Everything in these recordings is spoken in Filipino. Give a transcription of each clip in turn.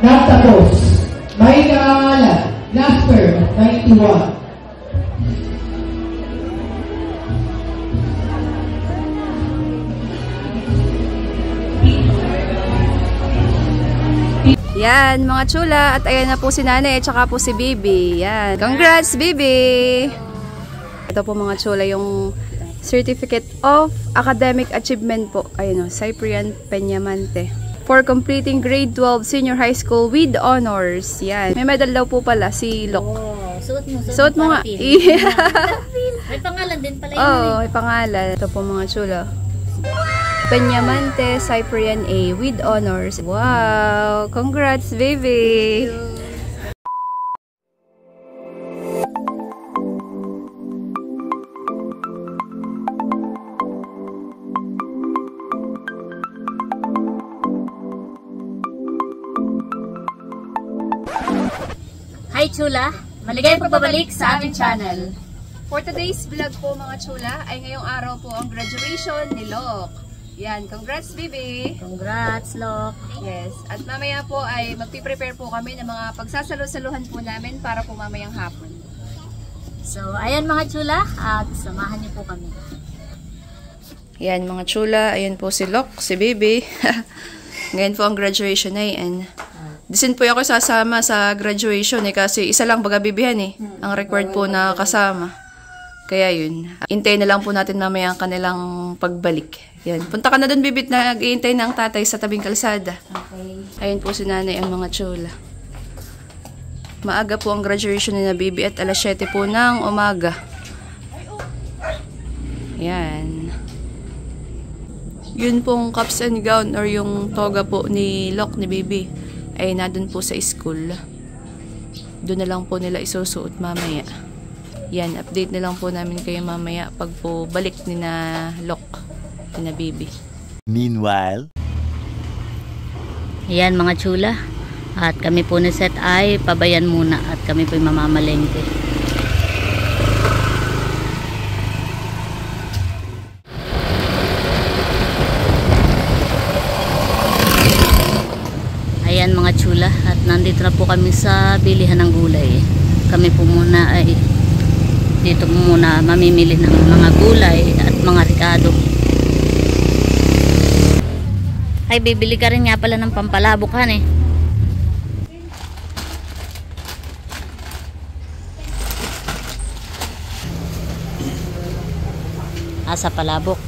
Nagtapos. May nangangalan. Lasper, 91. Yan, mga chula. At ayan na po si Nanay at saka po si Bibi. Yan. Congrats, Bibi! Ito po mga chula yung Certificate of Academic Achievement po. Ayun o, Cyprian Peñamante. For completing grade 12 senior high school with honors. Yan. May medal daw po pala si Lok. Oh, suot mo nga. May pangalan din pala yun. Oo, may pangalan. Ito po mga chula. Peñamante Cyprian A with honors. Wow! Congrats, baby! Hi chula! Maligayang pagbabalik sa aming channel. For today's vlog po mga chula, ay ngayong araw po ang graduation ni Lok. Yan, congrats baby! Congrats Lok! Yes, at mamaya po ay magpiprepare po kami ng mga pagsasalo-saluhan po namin para po mamayang hapon. So, ayan mga chula, at samahan niyo po kami. Yan mga chula, ayan po si Lok, si baby. Ngayon po ang graduation ay disin po ako sasama sa graduation kasi isa lang baga bibihan ang required po na kasama. Kaya yun, hintayin na lang po natin mamaya ang kanilang pagbalik. Yan, punta ka na doon bibit na nag-iintay na ang tatay sa tabing kalsada. Okay. Ayun po si Nanay ang mga chula. Maaga po ang graduation ni na Bibi at alas 7 po ng umaga. Yan. Yun pong caps and gown or yung toga po ni Lok ni Bibi ay nandun po sa school. Doon na lang po nila isusuot mamaya. Yan, update na lang po namin kayo mamaya pag po balik ni na Lok, ni na Bibi. Meanwhile, Ayan mga chula, at kami po ni Seth ay pabayan muna at kami po ay mamamalengke. Ayan mga chula, at nandito na po kami sa bilihan ng gulay. Kami po muna ay dito muna mamimili ng mga gulay at mga ricado. Ay, bibili ka rin nga pala ng pampalabok han Asa palabok.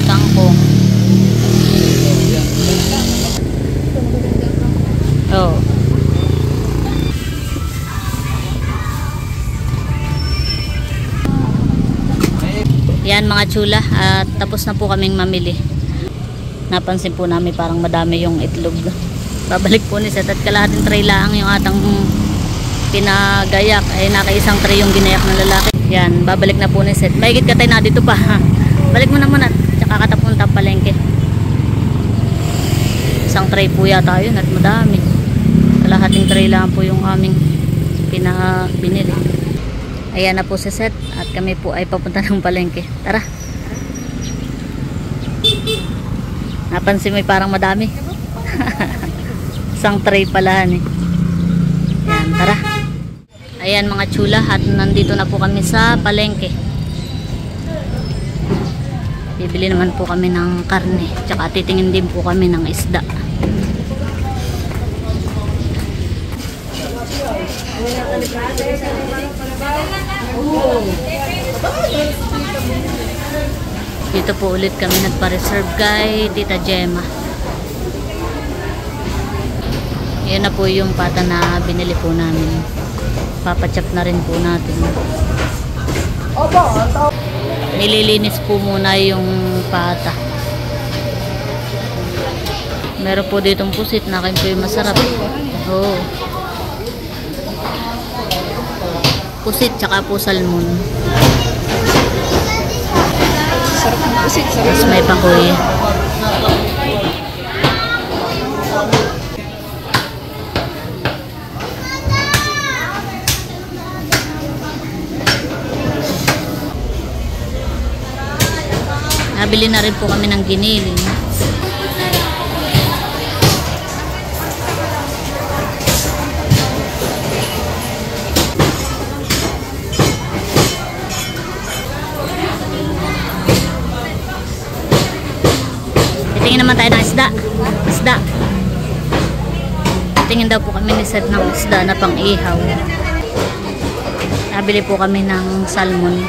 Kangkong. Oh. Yan mga chula, at tapos na po kaming mamili. Napansin po namin parang madami yung itlog. Babalik po ni Seth at kalahating tray lang yung atang pinagayak ay nakaisang tray yung ginayak ng lalaki. Yan, babalik na po ni Seth. Mahigit ka tayo na dito pa. Balik mo na muna, tsaka katapunta palengke. Isang tray po yata yun at madami. Kalahating tray lang po yung aming binili. Ayan na po si Seth at kami po ay papunta ng palengke. Tara. Napansin mo parang madami. Isang tray pala Ayan, tara. Ayan mga chula, at nandito na po kami sa palengke. Bibili naman po kami ng karne, tsaka titingin din po kami ng isda. Dito po ulit kami nagpa-reserve kay Tita Gemma. Yan na po yung pata na binili po namin. Papachap na rin po natin. Nililinis po muna yung pata. Meron po ditong pusit na kain po yung masarap. Oo. Pusit tsaka po salmon. Sarap ng pusit. Tapos may pakoy. Nabili na rin po kami ng giniling. Tingin naman tayo ng isda. Isda. Tingin daw po kami ni Seth ng isda na pang ihaw. Nabili po kami ng salmon.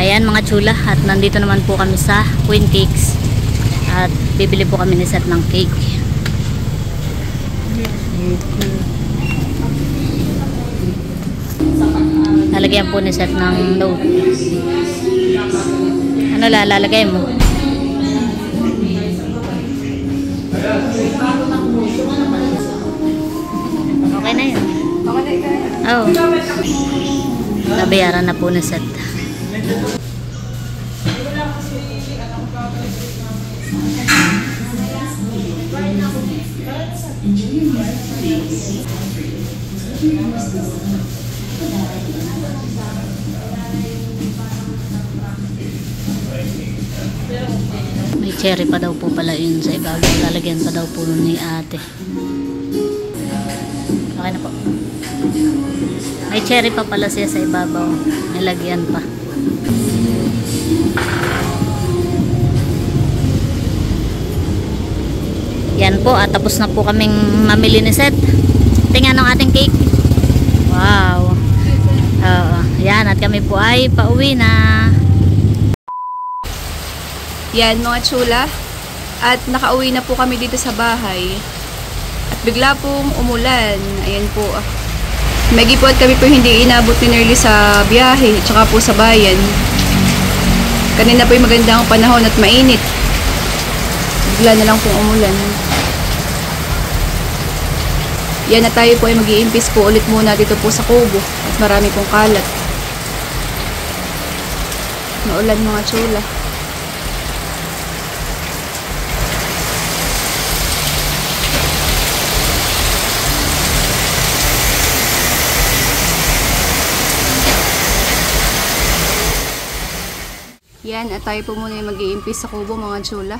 Ayan mga chula, at nandito naman po kami sa Queen Cakes. At bibili po kami ni Seth ng cake. Lalagyan po ni Seth ng note. Ano lalagay mo? Okay na yun. Oh. Nabayaran na po ni Seth. May cherry pa daw po pala yun sa ibabaw. Lalagyan pa daw po ni ate. Okay na po. May cherry pa pala siya sa ibabaw. Nilagyan pa. Yan po, at tapos na po kaming mamili ni Seth. Tingnan ang ating cake. Wow. Yan, at kami po ay pauwi na. Yan mga chula. At nakauwi na po kami dito sa bahay. At bigla pong umulan. Ayan po. Megi po at kami po hindi inabot ni Nerly sa biyahe. Tsaka po sa bayan. Kanina po yung magandang panahon at mainit. Bigla na lang pong umulan. Yan na tayo po ay mag-iimpis po ulit muna dito po sa kubo. At marami pong kalat. Maulan mga chula. Yan, at tayo po muna yung mag-iimpis sa kubo mga chula.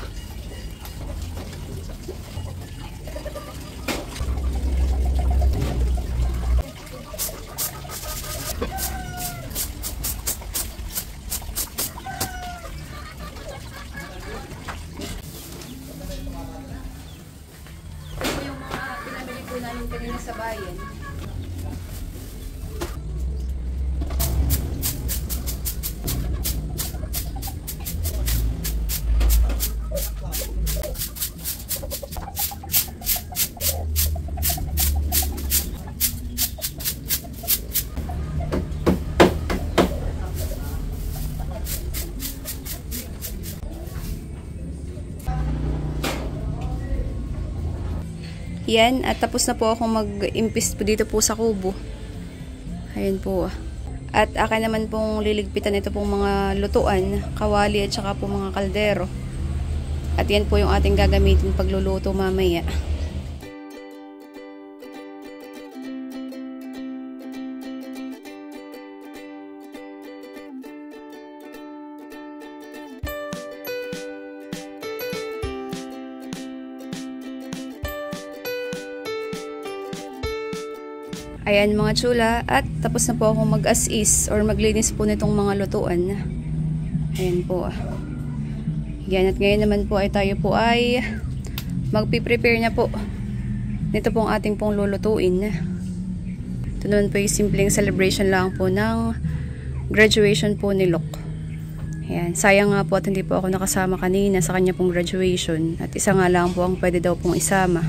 Ito yung mga pinabili po namin kanina sa bayan. Yan, at tapos na po akong mag-impis po dito po sa kubo. Ayan po. At akin naman pong liligpitan ito pong mga lutuan, kawali at saka po mga kaldero. At yan po yung ating gagamitin pagluluto mamaya. Ayan mga chula, at tapos na po akong mag-as-is or maglinis po nitong mga lutuan. Ayan po. Yan, at ngayon naman po ay tayo po ay magpiprepare na po nito pong ating pong lulutuin. Ito naman po yung simpleng celebration lang po ng graduation po ni Lok. Ayan. Sayang nga po at hindi po ako nakasama kanina sa kanya pong graduation. At isa nga lang po ang pwede daw pong isama.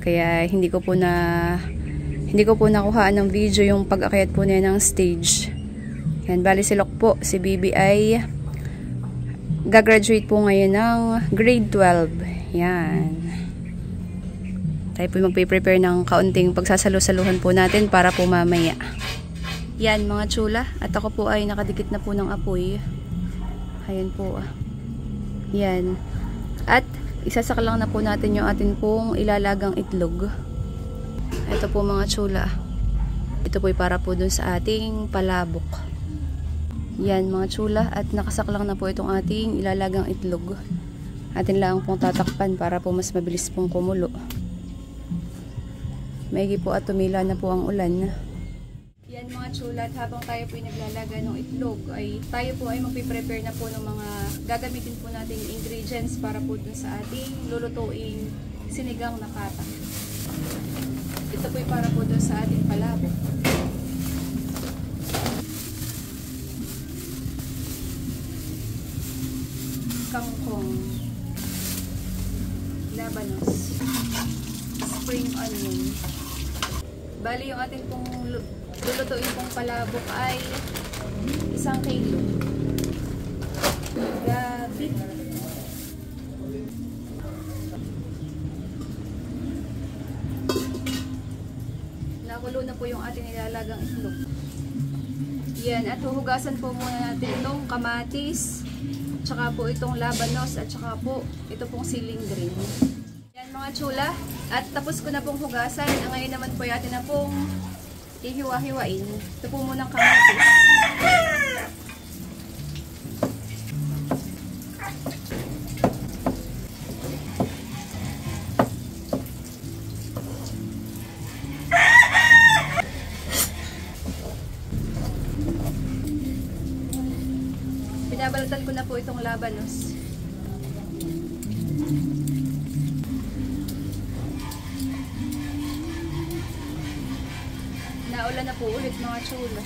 Kaya hindi ko po nakuhaan ng video yung pag-akyat po niya ng stage. Ayan. Bali si Lok po, si Bibi ay gagraduate po ngayon ng grade 12. Ayan. Tayo po magpe-prepare ng kaunting pagsasalo-saluhan po natin para po mamaya. Yan mga chula. At ako po ay nakadikit na po ng apoy. Ayan po. Yan. At isasak lang na po natin yung atin pong ilalagang itlog. Ito po mga chula. Ito po ay para po dun sa ating palabok. Yan mga chula. At nakasak lang na po itong ating ilalagang itlog. Atin lang pong tatakpan para po mas mabilis pong kumulo. Maigi po at tumila na po ang ulan. Yan mga chula, at habang tayo po ay naglalaga ng itlog, ay tayo po ay magpiprepare na po ng mga gagamitin po nating ingredients para po dun sa ating lulutuing sinigang na pata. Ito po ay para po dun sa ating palabok. Kangkong, labanos, spring onion. Bali yung ating pong lulutuin pong palabok ay 1 kilo. Gabi. Nakulo na po yung ating nilalagang itlog. Yan, at huhugasan po muna natin itong kamatis, tsaka po itong labanos, at tsaka po ito pong siling green. Yan mga chula, at tapos ko na pong hugasan. Ngayon naman po natin na pong hihiwa-hiwain. Ito po munang kamatis. Binabalatan ko na po itong labanos. Naulan na po ulit mga chula.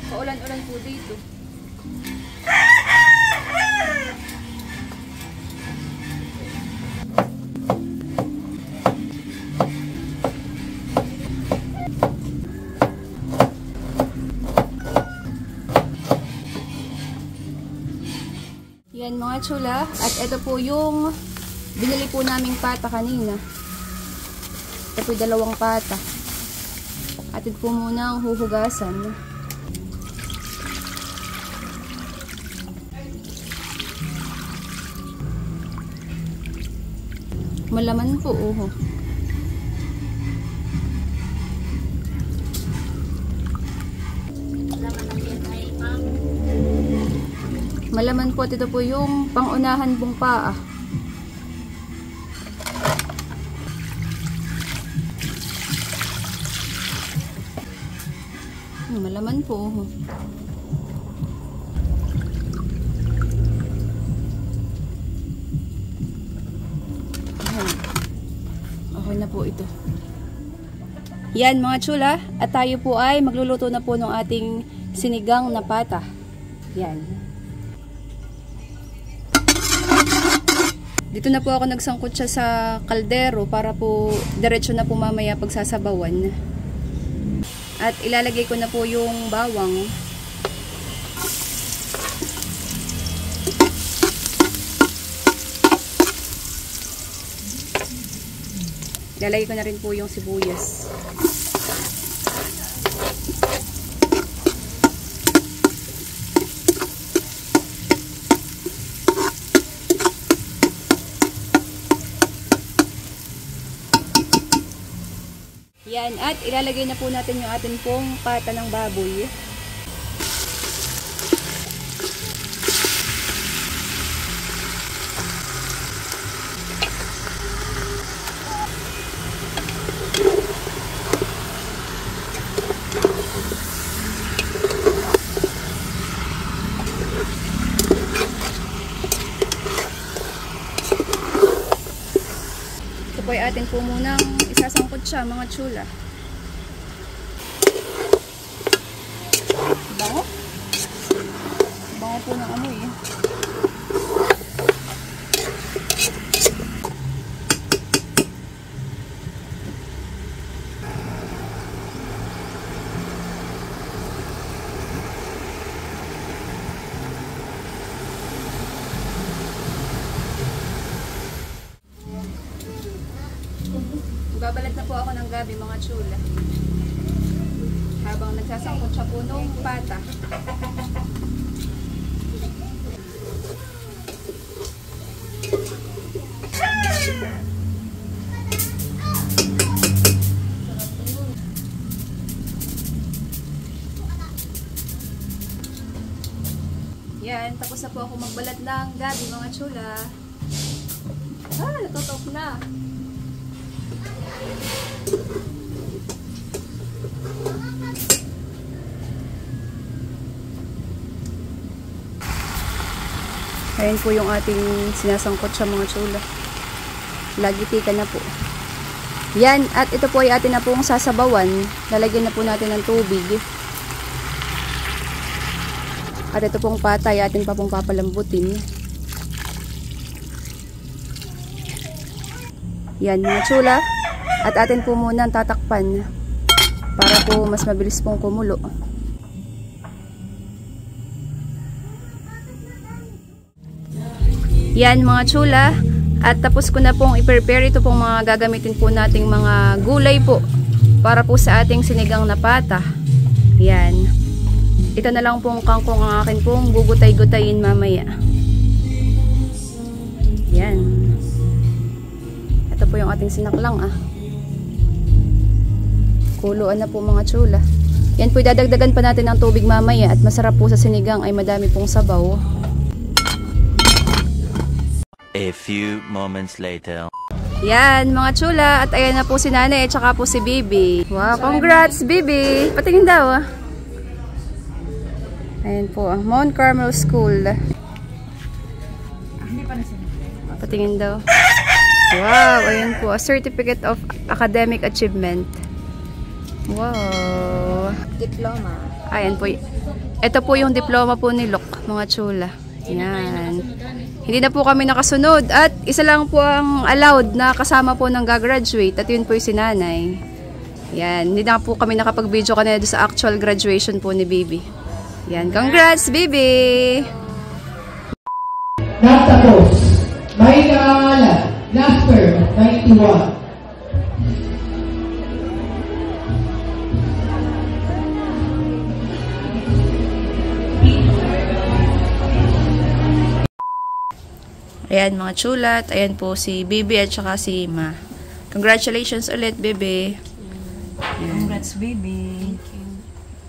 Paulan-ulan po dito. Yan mga chula. At ito po yung binili po naming pata kanina. Ito po 2 pata. Atin po muna ang huhugasan. Malaman po, Malaman po, ito po yung pangunahan pong paa. Malaman po. Okay na po ito. Yan mga chula. At tayo po ay magluluto na po ng ating sinigang na pata. Yan. Dito na po ako nagsangkot siya sa kaldero para po diretso na po mamaya pagsasabawan. At ilalagay ko na po yung bawang. Ilalagay ko na rin po yung sibuyas. Yan, at ilalagay na po natin yung atin pong pata ng baboy. Ito po ay atin po munang isasangkot siya mga chula. po ng amoy eh. Babalat na po ako ng gabi mga chula. Habang nagsasangkot siya po nung pata. Yan, tapos na po ako magbalat ng gabi mga chula. Natutok na. Ayan po yung ating sinasangkot sa mga chula. Lagitikan na po. Yan, at ito po ay atin na pong sasabawan. Lalagyan na po natin ng tubig. At ito pong patay, atin pa pong papalambutin. Yan mga chula. At atin po muna ang tatakpan para po mas mabilis pong kumulo. Yan mga chula. At tapos ko na pong i-prepare ito pong mga gagamitin po nating mga gulay po para po sa ating sinigang na pata. Yan. Ito na lang pong kangkong ang akin pong gugutay-gutayin mamaya. Yan. Ito po yung ating sinaklang Kuluan na po mga chula. Yan po, dadagdagan pa natin ng tubig mamaya at masarap po sa sinigang ay madami pong sabaw. A few moments later. Yan mga chula, at ayan na po si nanay at saka po si Bibi. Wow, congrats Bibi! Patingin daw Ayan po, Mount Carmel School. Patingin daw. Wow, ayan po, a certificate of academic achievement. Wow. Diploma. Ayan po. Ito po yung diploma po ni Lok, mga chula. Yan. Hindi na po kami nakasunod at isa lang po ang allowed na kasama po ng gagraduate at yun po yung sinanay. Yan. Hindi na po kami nakapag-video kanina sa actual graduation po ni Bibi. Yan. Congrats, Bibi! Nagtapos. May naalala. Jasper of 91. Ayan mga chulat, ayan po si Bibi at saka si Ma. Congratulations ulit, Bibi. Congrats, Bibi. Thank you.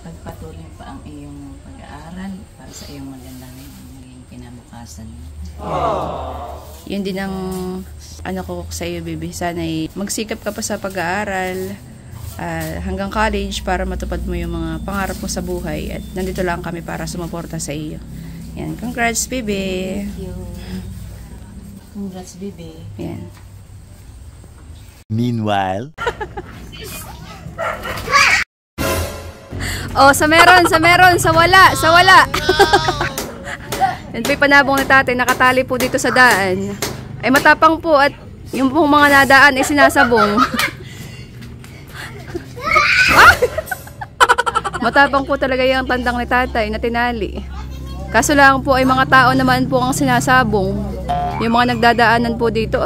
Pagpatuloy pa ang iyong pag-aaral para sa iyong magandang maging kinabukasan. Yun din ang ano ko sa iyo, Bibi. Sana magsikap ka pa sa pag-aaral hanggang college para matupad mo yung mga pangarap mo sa buhay. At nandito lang kami para sumuporta sa iyo. Yan, congrats, Bibi. Thank you. Congrats, Bibi. Yan. Meanwhile. Oh, sa meron, sa wala. Yan po'y panabong ni tatay, nakatali po dito sa daan. Ay matapang po at yung pong mga nadaan ay sinasabong. Matapang po talaga yung tandang ni tatay na tinali. Kaso lang po ay mga tao naman po ang sinasabong. Yung mga nagdadaanan po dito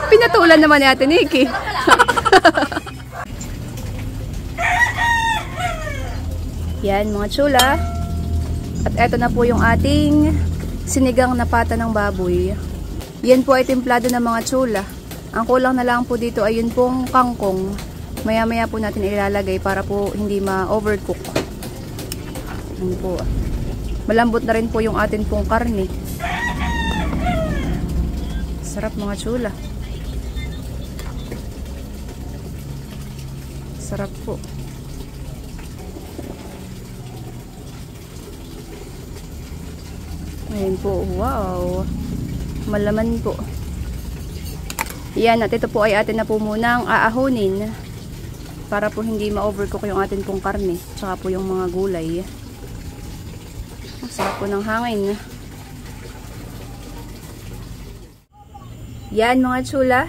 Pinatulan naman ni Ate Nikki. Yan mga chula. At eto na po yung ating sinigang na pata ng baboy. Yan po ay templado ng mga chula. Ang kulang na lang po dito ay yun pong kangkong. Maya maya po natin ilalagay para po hindi ma-overcook. Yan po. Malambot na rin po yung atin pong karne. Sarap mga chula. Sarap po. Ayan po. Wow. Malaman po. Yan. At ito po ay atin na po munang aahonin para po hindi ma-overcook yung atin pong karne. Tsaka po yung mga gulay. Ang sarap po ng hangin. Yan mga chula.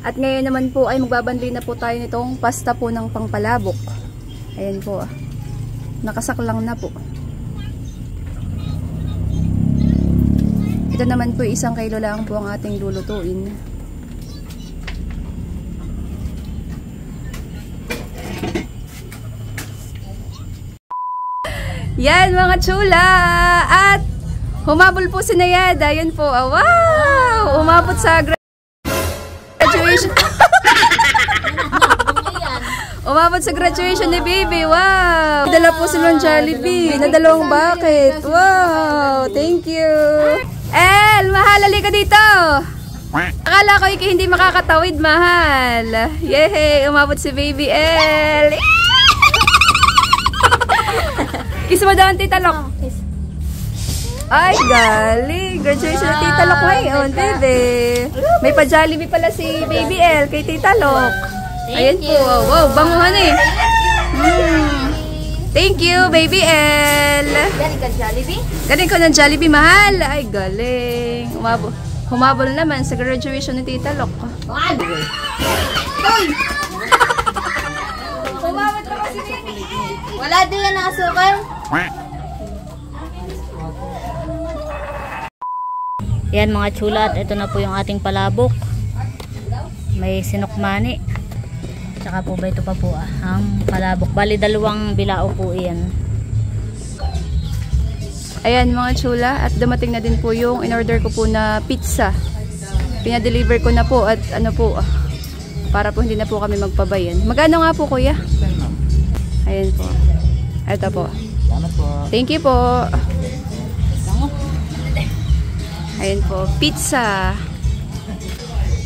At ngayon naman po ay magbabandi na po tayo nitong pasta po ng pangpalabok. Ayan po. Nakasaklang na po. Ito naman po 1 kilo lang po ang ating lulutuin. Yan mga chula! At humabol po si Nayada. Yan po. Oh, wow! Umabot sa graduation. Umabot sa graduation ni Baby. Wow! Nadala po silang Jollibee. Nadalawang bucket. Wow! Thank you! El! Mahal! Halika dito! Akala ko hindi makakatawid, mahal. Yehey! Umabot si Baby El! Kiss mo daw ang Tita Lok. Ay, galing. Graduation ng Tita Lok ngayon, bebe. May pa-Jollibee pala si Baby L kay Tita Lok. Ayan po. Wow, banguhan eh. Thank you, Baby L. Galing ka Jollibee? Galing ko ng Jollibee, mahal. Ay, galing. Humabol naman sa graduation ng Tita Lok. Humabot naman si Baby. Wala din yan ang asukal. Yan mga chula, at ito na po yung ating palabok. May sinukmani. Tsaka po ba ito pa po ang palabok. Bali 2 bilao po yan. Ayan mga chula, at dumating na din po yung in-order ko po na pizza. Pinadeliver ko na po at ano po, para po hindi na po kami magpabayan. Magkano nga po kuya? Ayan po. Ito po. Thank you po. Ayan po. Pizza.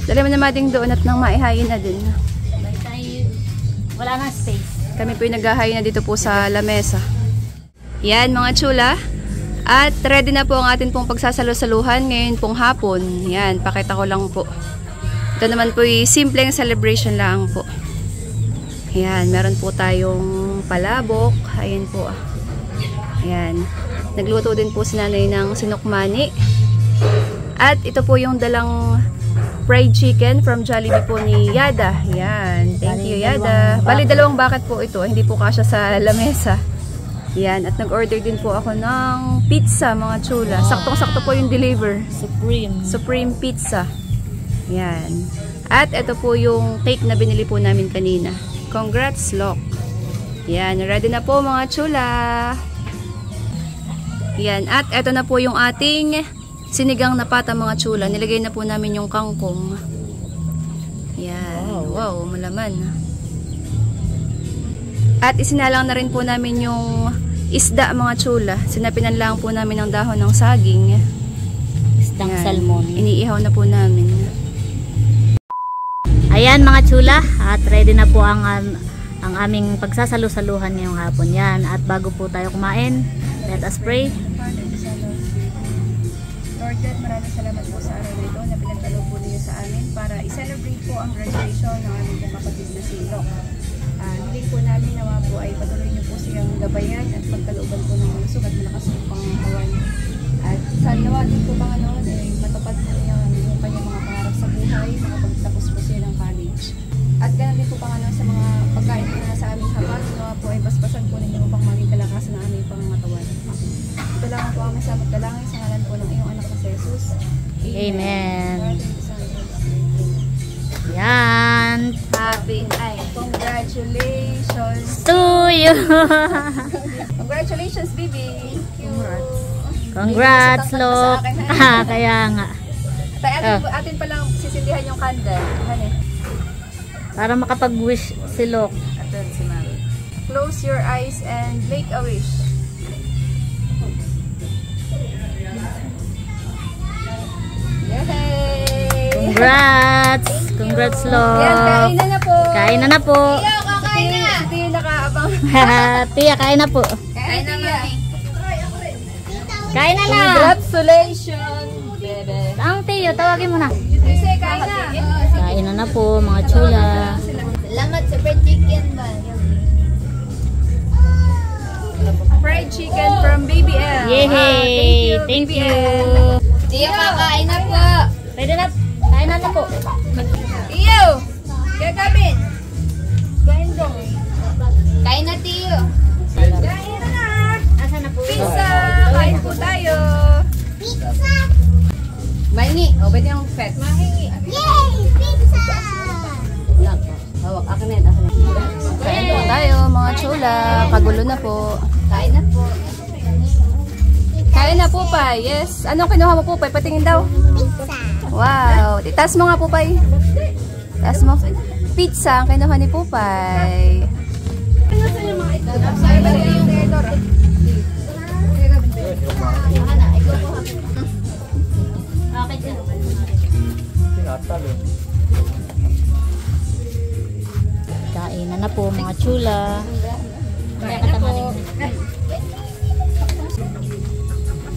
Dali mo na mading doon at nang maihayin na din. Wala nang space. Kami po yung naghahayin na dito po sa lamesa. Yan mga chula. At ready na po ang atin pong pagsasalo-saluhan ngayon pong hapon. Yan, pakita ko lang po. Ito naman po yung simpleng celebration lang po. Yan, meron po tayong palabok. Ayan po. Ayan. Nagluto din po si nanay ng sinukmani. At ito po yung dalang fried chicken from Jollibee po ni Yada. Yan. Thank you, Yada. Bali, 2 bucket po ito. Hindi po kasya sa lamesa. Yan. At nag-order din po ako ng pizza, mga chula. Saktong-sakto po yung deliver. Supreme pizza. Yan. At ito po yung cake na binili po namin kanina. Congrats, Lok. Yan. Ready na po, mga chula. Yan. At ito na po yung ating sinigang na pata, mga chula. Nilagay na po namin yung kangkong. Yan. Wow, malaman. At isinalang na rin po namin yung isda, mga chula. Sinapinan lang po namin ng dahon ng saging. Isdang salmon. Iniihaw na po namin. Ayan mga chula, at ready na po ang aming pagsasalu-saluhan ngayong hapon. Yan. At bago po tayo kumain, let us pray. Lord God, maraming salamat po sa araw na ito na pinagdalo po niyo sa amin para i-celebrate po ang graduation ng aming kapatid na si Lok. Hiling po namin nawa po ay patuloy niyo po siyang gabayan at pagkalooban po ng lusog at malakas po pang kawan. At sana nawa din po Panginoon ay matupad po niya yung kanyang mga pangarap sa buhay, makapagtapos po siya ng college. At ganoon din po Panginoon sa mga pagkain po na sa aming habag, nawa po ay paspasan po ninyo upang maging kalakasan ng aming pangangatawan. Ito lang po ang masamot dalangin sa ngalan po ng iyong anak na si Jesus. Amen. Yan. Happy ay congratulations To you. Congratulations, baby. Congrats, Lok. Kaya nga. Atin pa lang sisindihan yung candle. Para makapag-wish si Lok. Atin si Mami. Close your eyes and make a wish. Yay! Congrats. Congrats, Lok. Yan, kain na po. Kain na po. Tiyo, kakain na. Ito yung nakaabang. Tia, kain na po. Kain na, Mami. Kain na na. Congratulations, bebe. Ang Tiyo, tawagin mo na. Kasi kain na. Kain na po, mga chula. Salamat sa fried chicken ba? Fried fried chicken from Baby L. Yay! Thank you. Tiyo, kakain na po. Pwede na. Kain na po. Tiyo! Gagawin. Kain dong. Kain na, Tiyo. Kain na. Asa na po? Pizza! Kain po tayo. Pizza! Mahingi. O, pwede yung pet. Mahingi. Yay! Pizza! Hawak. Akin na yun. Akin na yun. Kain po tayo, mga chula. Kagulo na po. Kain na po. Kain na po, Pay. Yes. Anong kinuha mo po, Pay? Patingin daw. Pizza! Wow. Taas mo nga, Pupay. Taas mo. Pizza ang kinuha ni Pupay. Kain na po mga chula.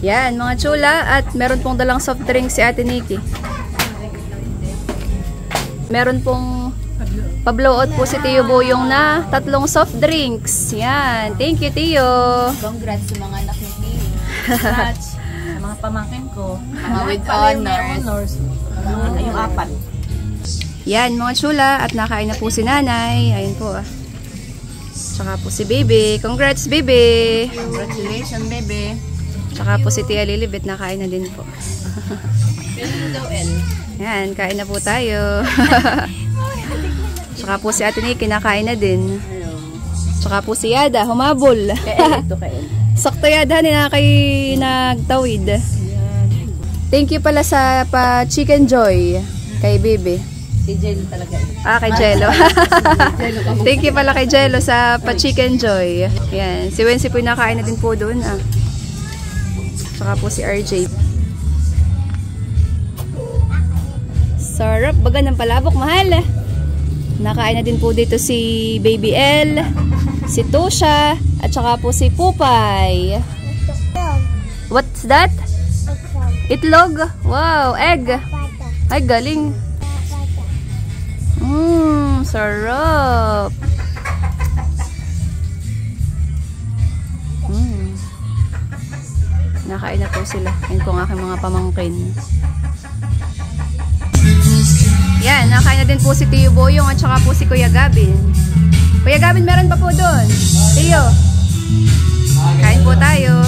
Yan, mga chula. At meron pong dalang soft drink si Ate Nikki. Meron pong pa-blowout po si Tiyo Boyong na 3 soft drinks. Yan. Thank you, Tiyo. Congrats sa mga anak ni Tiyo. Congrats sa mga pamangkin ko. Mga with honors. Yung 4. Yan, mga chula. At nakain na po si Nanay. Ayun po, ah. Tsaka po si Baby. Congrats, Baby. Congratulations, baby. Tsaka po si Tia Lilibet, nakain na din po. Yan, kain na po tayo. Tsaka po si Ate Nikki, nakain na din. Tsaka po si Yada, humabol. Sakto Yada, kay nagtawid. Thank you pala sa pa-Chicken Joy kay Bibi. Si Jello talaga. Kay Jello. Thank you pala kay Jello sa pa-Chicken Joy. Yan, si Wency po nakain na din po doon. Tsaka po si RJ. Sarap, baga ng palabok, mahal. Nakain na din po dito si Baby L, si Tosha, at saka po si Pupay. What's that? Itlog? Wow, egg. Ay, galing. Sarap. Nakain na po sila. Yan po ang aking mga pamangkin. Yan, nakain na din po si Tiyo Boyong at saka po si Kuya Gavin. Kuya Gavin, meron pa po doon. Tiyo, kain po tayo.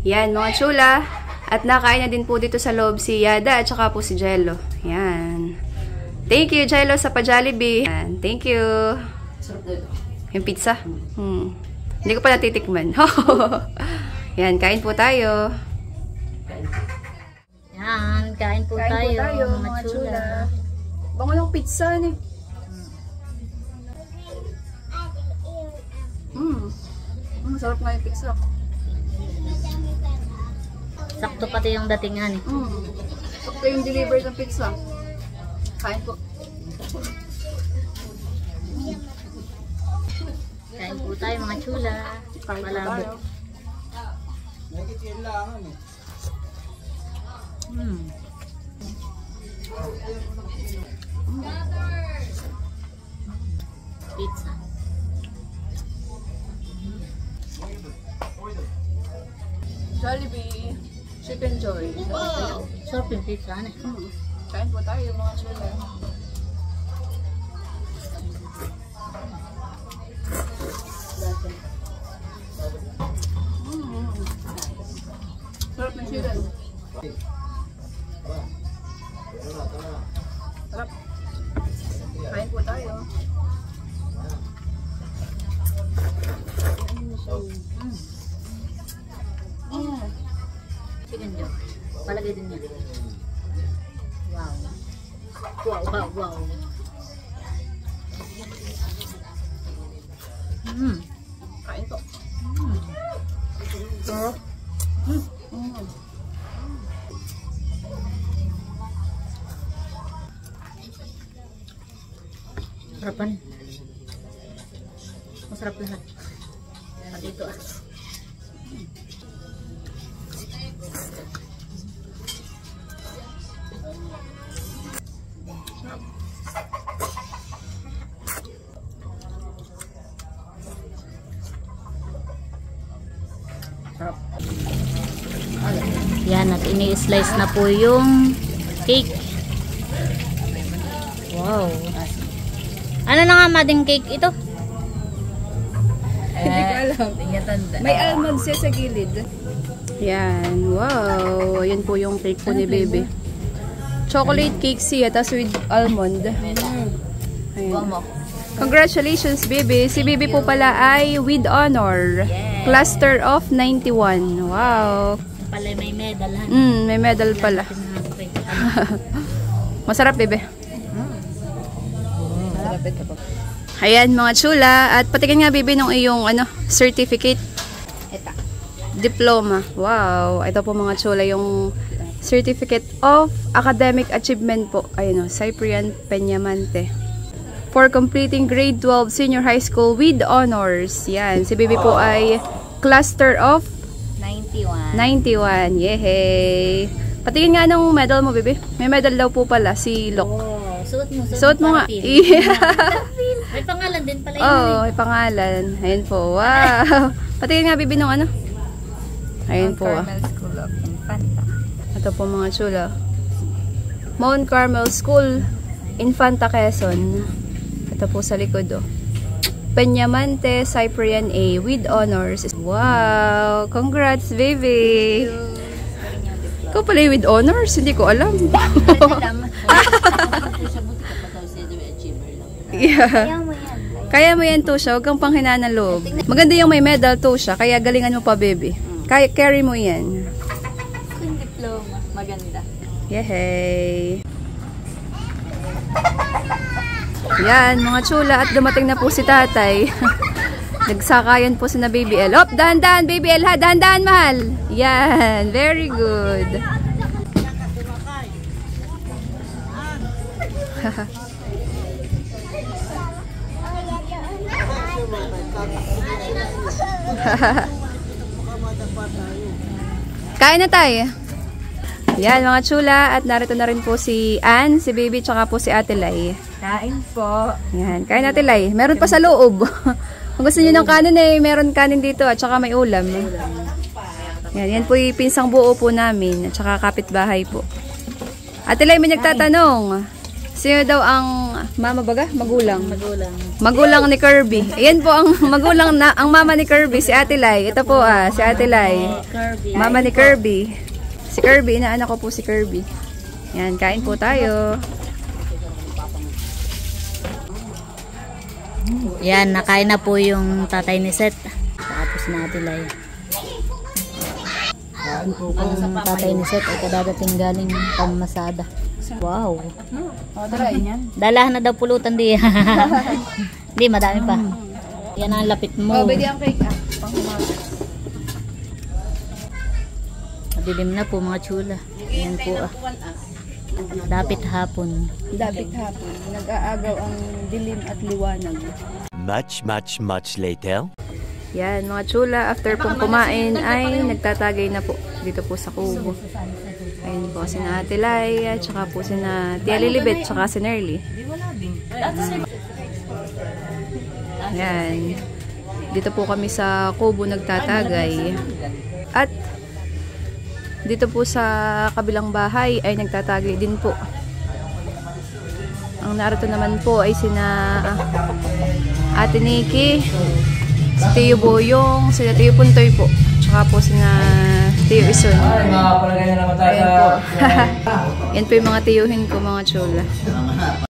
Yan, mga chula. At nakain na din po dito sa loob si Yada at saka po si Jello. Yan. Thank you, Jello, sa pa-Jollibee. Yan, thank you. Yung pizza? Hindi ko pa natitikman. Yan, kain po tayo. Yan, kain po tayo, mga chula. Bango ng pizza, eh. Sarap nga yung pizza. Sakto pati yung datingan eh. Sakto yung delivery ng pizza. Kain po. Kain po tayo, mga chula. Kain po Palabok. tayo. Pizza. Jollibee. Chicken Joy. Sarap yung pizza, ano? Kain po tayo, mga chula. Sarap ng chicken. Sarap. Kain po tayo. Chicken joy. Palagay din niya. Wow. Wow, wow, wow. Kain po. Sarap. Sarapan. Masarap lahat. Pati ito ah. Yan, at ini-slice na po yung cake. Wow. Ano na nga mading cake ito? Hindi ko alam. May almond siya sa gilid. Yan. Wow. Yan po yung cake po ni baby. Chocolate cake siya, tas with almond. Ayan. Congratulations, baby. Si baby po pala ay with honor. Cluster of 91. Wow. Pala may medal. May medal pala. Masarap, bebe. Ayan, mga chula. At patikin nga, bebe, nung iyong certificate. Ito. Diploma. Wow. Ito po, mga chula, yung Certificate of Academic Achievement po. Ayun o, Cyprian Peñamante. For completing grade 12 senior high school with honors. Yan. Si baby po ay cluster of 91. 91. Yehey! Patingin nga ng medal mo, bebe. May medal daw po pala, si Lok. Oh, Suot mo nga. May pangalan din pala yun. Oo, may pangalan. Ayun po. Wow! Patingin nga, bebe, nung Ayun po. School of Infanta. Ito po, mga chula. Mount Carmel School, Infanta, Quezon. Ito po sa likod, oh. Peñamante, Cyprian A with honors. Wow! Congrats, baby! Ikaw pala yung with honors? Hindi ko alam. Yeah. Kaya mo yan, Tusha. Huwag kang panghinaan ng loob. Maganda yung may medal, Tusha. Kaya galingan mo pa, baby. Kaya carry mo yan. Yung diploma. Maganda. Yehey! Yan, mga chula. At dumating na po si tatay. Nagsakayan po si na Baby L. Op, dahan-dahan, Baby L, ha? Dahan-dahan, mahal. Yan, very good. Kain na tayo. Yan, mga chula. At narito na rin po si Ann, si Baby, tsaka po si Ate Lai. Kain po. Yan, kain Ate Lai. Meron pa sa loob. Kung gusto niyo ng kanin meron kanin dito at tsaka may ulam. Yan, yan po yung pinsang buo po namin at tsaka kapitbahay po. Ate Lai, may nagtatanong. Sino daw ang mama baga? Magulang. Magulang ni Kirby. Ayan po ang magulang na ang mama ni Kirby, si Ate Lai. Ito po si Ate Lai. Mama ni Kirby. Si Kirby, inaanak ko po si Kirby. Yan, kain po tayo. Yan, nakain na po yung tatay ni Seth. Tapos na Atilay. Ang tatay ni Seth ay kadadating galing pamasada. Wow. Dalahan na daw pulutan di. Hindi, madami pa. Yan ang lapit mo. Bigyan cake panghumagas. Dilim na po mga chula. Yan po Dapit hapon. Dapit hapon. Nag-aagaw ang dilim at liwanag. Much later. Yan mga chula. After pong kumain ay nagtatagay na po. Dito po sa kubo. Ayun po si na Ate Lai. At saka po si na Tia Lilibet. Saka si Nerly. Yan. Dito po kami sa kubo nagtatagay. At dito po sa kabilang bahay ay nagtatagay din po. Ang narito naman po ay sina Ate Nikki, si Tio Boyong, sina Tio Puntoy po, tsaka po sina Tio Ison. Ayan po. Yan po yung mga tiyuhin ko, mga chula.